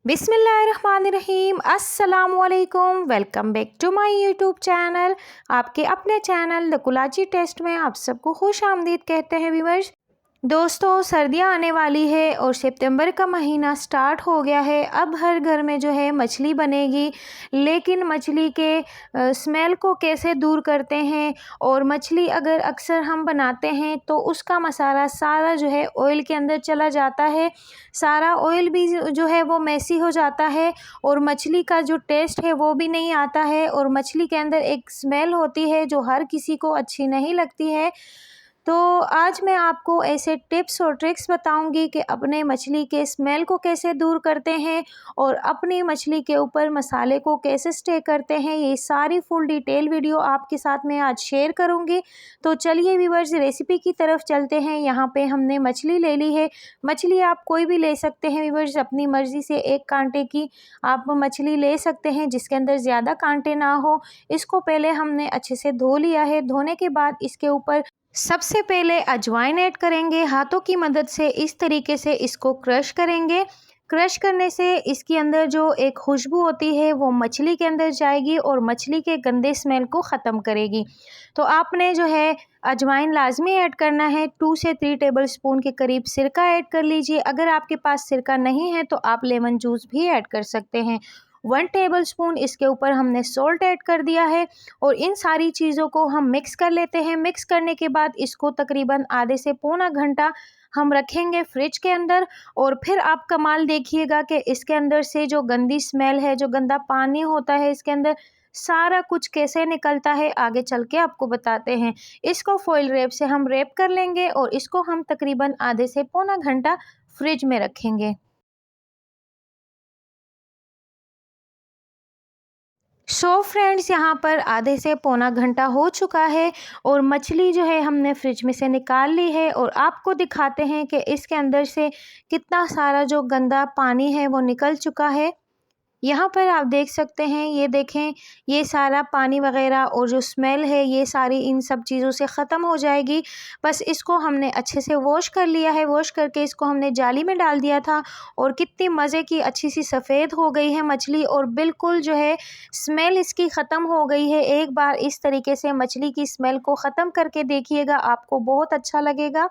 बिस्मिल्लाहिर्रहमानिर्रहीम अस्सलामुअलैकुम। Welcome back to my YouTube channel. आपके अपने चैनल द कुलाची टेस्ट में आप सबको खुश आमदीद कहते हैं व्यूअर्स। दोस्तों, सर्दियां आने वाली है और सितंबर का महीना स्टार्ट हो गया है। अब हर घर में जो है मछली बनेगी, लेकिन मछली के स्मेल को कैसे दूर करते हैं। और मछली अगर अक्सर हम बनाते हैं तो उसका मसाला सारा जो है ऑयल के अंदर चला जाता है, सारा ऑयल भी जो है वो मैसी हो जाता है और मछली का जो टेस्ट है वो भी नहीं आता है और मछली के अंदर एक स्मेल होती है जो हर किसी को अच्छी नहीं लगती है। तो आज मैं आपको ऐसे टिप्स और ट्रिक्स बताऊंगी कि अपने मछली के स्मेल को कैसे दूर करते हैं और अपनी मछली के ऊपर मसाले को कैसे स्टे करते हैं। ये सारी फुल डिटेल वीडियो आपके साथ मैं आज शेयर करूंगी। तो चलिए व्यूअर्स, रेसिपी की तरफ चलते हैं। यहाँ पे हमने मछली ले ली है। मछली आप कोई भी ले सकते हैं व्यूअर्स, अपनी मर्ज़ी से एक कांटे की आप मछली ले सकते हैं जिसके अंदर ज़्यादा कांटे ना हो। इसको पहले हमने अच्छे से धो लिया है। धोने के बाद इसके ऊपर सबसे पहले अजवाइन ऐड करेंगे। हाथों की मदद से इस तरीके से इसको क्रश करेंगे। क्रश करने से इसके अंदर जो एक खुशबू होती है वो मछली के अंदर जाएगी और मछली के गंदे स्मेल को ख़त्म करेगी। तो आपने जो है अजवाइन लाजमी ऐड करना है। 2 से 3 टेबल स्पून के करीब सिरका ऐड कर लीजिए। अगर आपके पास सिरका नहीं है तो आप लेमन जूस भी ऐड कर सकते हैं। 1 टेबल स्पून इसके ऊपर हमने सॉल्ट ऐड कर दिया है और इन सारी चीज़ों को हम मिक्स कर लेते हैं। मिक्स करने के बाद इसको तकरीबन आधे से पौना घंटा हम रखेंगे फ्रिज के अंदर। और फिर आप कमाल देखिएगा कि इसके अंदर से जो गंदी स्मेल है, जो गंदा पानी होता है, इसके अंदर सारा कुछ कैसे निकलता है आगे चल के आपको बताते हैं। इसको फॉइल रैप से हम रैप कर लेंगे और इसको हम तकरीबन आधे से पौना घंटा फ्रिज में रखेंगे। फ्रेंड्स, यहाँ पर आधे से पौना घंटा हो चुका है और मछली जो है हमने फ्रिज में से निकाल ली है और आपको दिखाते हैं कि इसके अंदर से कितना सारा जो गंदा पानी है वो निकल चुका है। यहाँ पर आप देख सकते हैं, ये देखें, ये सारा पानी वगैरह और जो स्मेल है ये सारी इन सब चीज़ों से ख़त्म हो जाएगी। बस इसको हमने अच्छे से वॉश कर लिया है। वॉश करके इसको हमने जाली में डाल दिया था और कितनी मज़े की अच्छी सी सफ़ेद हो गई है मछली और बिल्कुल जो है स्मेल इसकी ख़त्म हो गई है। एक बार इस तरीके से मछली की स्मेल को ख़त्म करके देखिएगा, आपको बहुत अच्छा लगेगा।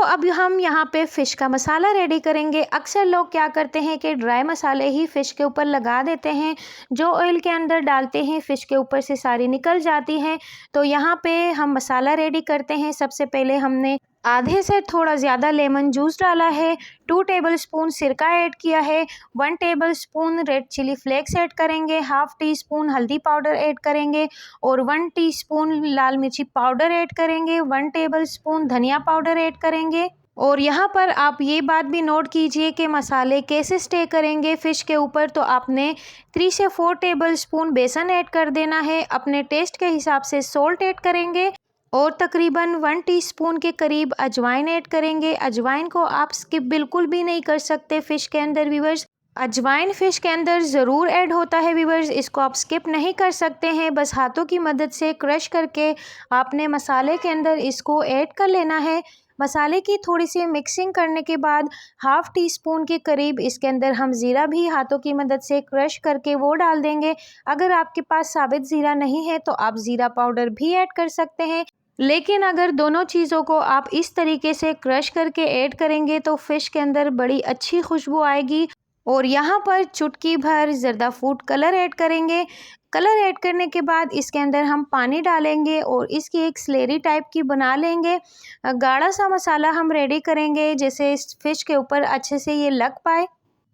अब हम यहाँ पे फ़िश का मसाला रेडी करेंगे। अक्सर लोग क्या करते हैं कि ड्राई मसाले ही फ़िश के ऊपर लगा देते हैं। जो ऑयल के अंदर डालते हैं फ़िश के ऊपर से सारी निकल जाती हैं। तो यहाँ पे हम मसाला रेडी करते हैं। सबसे पहले हमने आधे से थोड़ा ज़्यादा लेमन जूस डाला है, 2 टेबल स्पून सिरका ऐड किया है, 1 tablespoon red chilli flakes add करेंगे, हाफ़ टी स्पून हल्दी पाउडर ऐड करेंगे और 1 टीस्पून लाल मिर्ची पाउडर ऐड करेंगे, 1 टेबल स्पून धनिया पाउडर ऐड करेंगे। और यहाँ पर आप ये बात भी नोट कीजिए कि मसाले कैसे स्टे करेंगे फ़िश के ऊपर। तो आपने 3 से 4 टेबल स्पून बेसन ऐड कर देना है। अपने टेस्ट के हिसाब से सॉल्ट ऐड करेंगे और तकरीबन 1 टीस्पून के करीब अजवाइन ऐड करेंगे। अजवाइन को आप स्किप बिल्कुल भी नहीं कर सकते फ़िश के अंदर व्यूअर्स। अजवाइन फ़िश के अंदर ज़रूर ऐड होता है व्यूअर्स, इसको आप स्किप नहीं कर सकते हैं। बस हाथों की मदद से क्रश करके आपने मसाले के अंदर इसको ऐड कर लेना है। मसाले की थोड़ी सी मिक्सिंग करने के बाद हाफ़ टी स्पून के करीब इसके अंदर हम ज़ीरा भी हाथों की मदद से क्रश करके वो डाल देंगे। अगर आपके पास साबित ज़ीरा नहीं है तो आप ज़ीरा पाउडर भी ऐड कर सकते हैं। लेकिन अगर दोनों चीज़ों को आप इस तरीके से क्रश करके ऐड करेंगे तो फ़िश के अंदर बड़ी अच्छी खुशबू आएगी। और यहाँ पर चुटकी भर ज़र्दा फूड कलर ऐड करेंगे। कलर ऐड करने के बाद इसके अंदर हम पानी डालेंगे और इसकी एक स्लेरी टाइप की बना लेंगे। गाढ़ा सा मसाला हम रेडी करेंगे जैसे इस फ़िश के ऊपर अच्छे से ये लग पाए।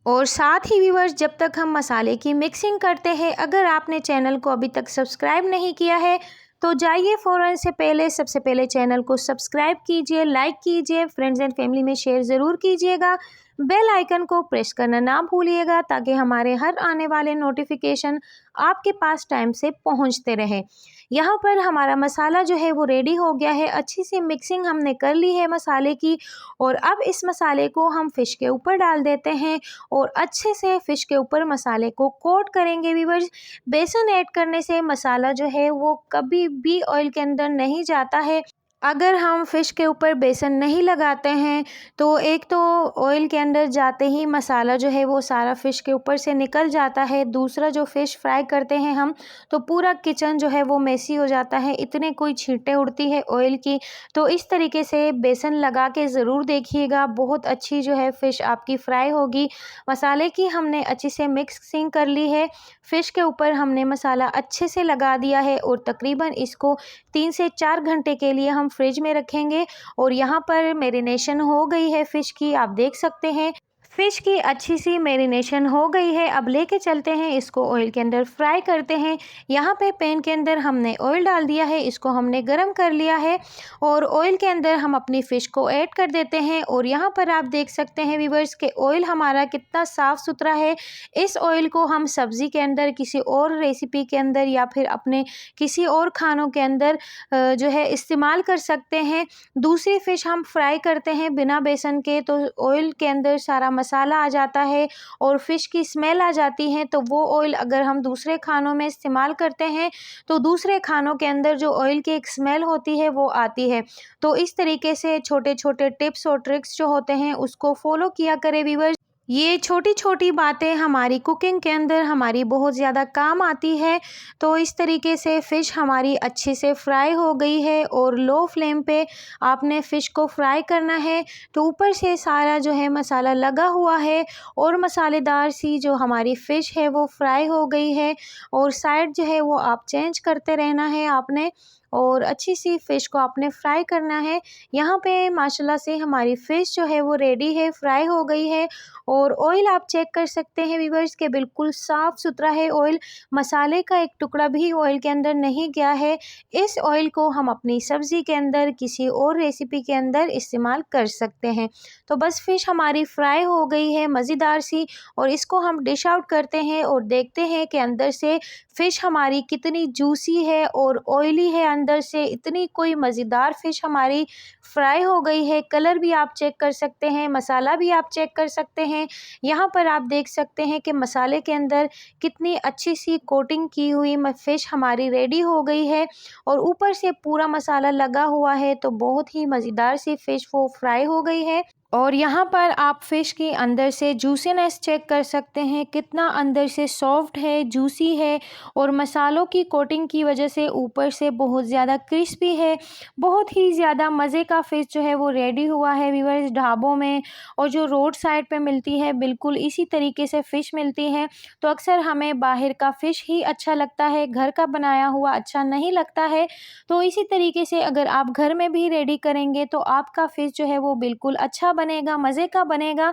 और साथ ही व्यूअर्स, जब तक हम मसाले की मिक्सिंग करते हैं, अगर आपने चैनल को अभी तक सब्सक्राइब नहीं किया है तो जाइए फ़ौरन से पहले सबसे पहले चैनल को सब्सक्राइब कीजिए, लाइक कीजिए, फ्रेंड्स एंड फैमिली में शेयर ज़रूर कीजिएगा। बेल आइकन को प्रेस करना ना भूलिएगा ताकि हमारे हर आने वाले नोटिफिकेशन आपके पास टाइम से पहुंचते रहे। यहाँ पर हमारा मसाला जो है वो रेडी हो गया है। अच्छी सी मिक्सिंग हमने कर ली है मसाले की और अब इस मसाले को हम फ़िश के ऊपर डाल देते हैं और अच्छे से फ़िश के ऊपर मसाले को कोट करेंगे व्यूअर्स। बेसन ऐड करने से मसाला जो है वो कभी भी ऑयल के अंदर नहीं जाता है। अगर हम फ़िश के ऊपर बेसन नहीं लगाते हैं तो एक तो ऑयल के अंदर जाते ही मसाला जो है वो सारा फ़िश के ऊपर से निकल जाता है। दूसरा जो फ़िश फ्राई करते हैं हम तो पूरा किचन जो है वो मेसी हो जाता है, इतने कोई छींटे उड़ती है ऑयल की। तो इस तरीके से बेसन लगा के ज़रूर देखिएगा, बहुत अच्छी जो है फ़िश आपकी फ्राई होगी। मसाले की हमने अच्छे से मिक्सिंग कर ली है, फ़िश के ऊपर हमने मसाला अच्छे से लगा दिया है और तकरीबन इसको 3 से 4 घंटे के लिए हम फ्रिज में रखेंगे। और यहाँ पर मैरिनेशन हो गई है फ़िश की, आप देख सकते हैं। फ़िश की अच्छी सी मैरिनेशन हो गई है। अब लेके चलते हैं इसको ऑयल के अंदर फ्राई करते हैं। यहाँ पे पैन के अंदर हमने ऑयल डाल दिया है, इसको हमने गरम कर लिया है और ऑयल के अंदर हम अपनी फ़िश को ऐड कर देते हैं। और यहाँ पर आप देख सकते हैं व्यूअर्स कि ऑयल हमारा कितना साफ़ सुथरा है। इस ऑयल को हम सब्ज़ी के अंदर, किसी और रेसिपी के अंदर या फिर अपने किसी और खानों के अंदर जो है इस्तेमाल कर सकते हैं। दूसरी फ़िश हम फ्राई करते हैं बिना बेसन के तो ऑयल के अंदर सारा मसाला आ जाता है और फ़िश की स्मेल आ जाती है। तो वो ऑयल अगर हम दूसरे खानों में इस्तेमाल करते हैं तो दूसरे खानों के अंदर जो ऑयल की एक स्मेल होती है वो आती है। तो इस तरीके से छोटे-छोटे टिप्स और ट्रिक्स जो होते हैं उसको फ़ॉलो किया करें व्यूअर्स। ये छोटी-छोटी बातें हमारी कुकिंग के अंदर हमारी बहुत ज़्यादा काम आती है। तो इस तरीके से फ़िश हमारी अच्छे से फ्राई हो गई है और लो फ्लेम पे आपने फ़िश को फ्राई करना है। तो ऊपर से सारा जो है मसाला लगा हुआ है और मसालेदार सी जो हमारी फ़िश है वो फ्राई हो गई है और साइड जो है वो आप चेंज करते रहना है आपने और अच्छी सी फ़िश को आपने फ्राई करना है। यहाँ पे माशाल्लाह से हमारी फ़िश जो है वो रेडी है, फ्राई हो गई है। और ऑयल आप चेक कर सकते हैं व्यूअर्स के बिल्कुल साफ़ सुथरा है ऑयल, मसाले का एक टुकड़ा भी ऑयल के अंदर नहीं गया है। इस ऑयल को हम अपनी सब्ज़ी के अंदर, किसी और रेसिपी के अंदर इस्तेमाल कर सकते हैं। तो बस फ़िश हमारी फ्राई हो गई है मज़ेदार सी और इसको हम डिश आउट करते हैं और देखते हैं कि अंदर से फ़िश हमारी कितनी जूसी है और ऑयली है अंदर से, इतनी कोई मज़ेदार फ़िश हमारी फ्राई हो गई है। कलर भी आप चेक कर सकते हैं, मसाला भी आप चेक कर सकते हैं। यहाँ पर आप देख सकते हैं कि मसाले के अंदर कितनी अच्छी सी कोटिंग की हुई फ़िश हमारी रेडी हो गई है और ऊपर से पूरा मसाला लगा हुआ है। तो बहुत ही मज़ेदार सी फ़िश वो फ्राई हो गई है। और यहाँ पर आप फ़िश के अंदर से जूसीनेस चेक कर सकते हैं, कितना अंदर से सॉफ्ट है, जूसी है और मसालों की कोटिंग की वजह से ऊपर से बहुत ज़्यादा क्रिस्पी है। बहुत ही ज़्यादा मज़े का फ़िश जो है वो रेडी हुआ है व्यूअर्स। ढाबों में और जो रोड साइड पे मिलती है बिल्कुल इसी तरीके से फ़िश मिलती है। तो अक्सर हमें बाहर का फ़िश ही अच्छा लगता है, घर का बनाया हुआ अच्छा नहीं लगता है। तो इसी तरीके से अगर आप घर में भी रेडी करेंगे तो आपका फ़िश जो है वो बिल्कुल अच्छा बनेगा, मज़े का बनेगा।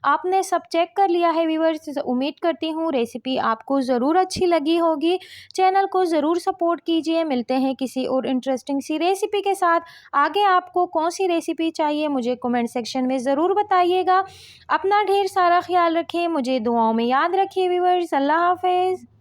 आपने सब चेक कर लिया है व्यूअर्स, उम्मीद करती हूँ रेसिपी आपको ज़रूर अच्छी लगी होगी। चैनल को ज़रूर सपोर्ट कीजिए। मिलते हैं किसी और इंटरेस्टिंग सी रेसिपी के साथ। आगे आपको कौन सी रेसिपी चाहिए मुझे कमेंट सेक्शन में ज़रूर बताइएगा। अपना ढेर सारा ख्याल रखें, मुझे दुआओं में याद रखिए व्यूअर्स। अल्लाह हाफ़िज़।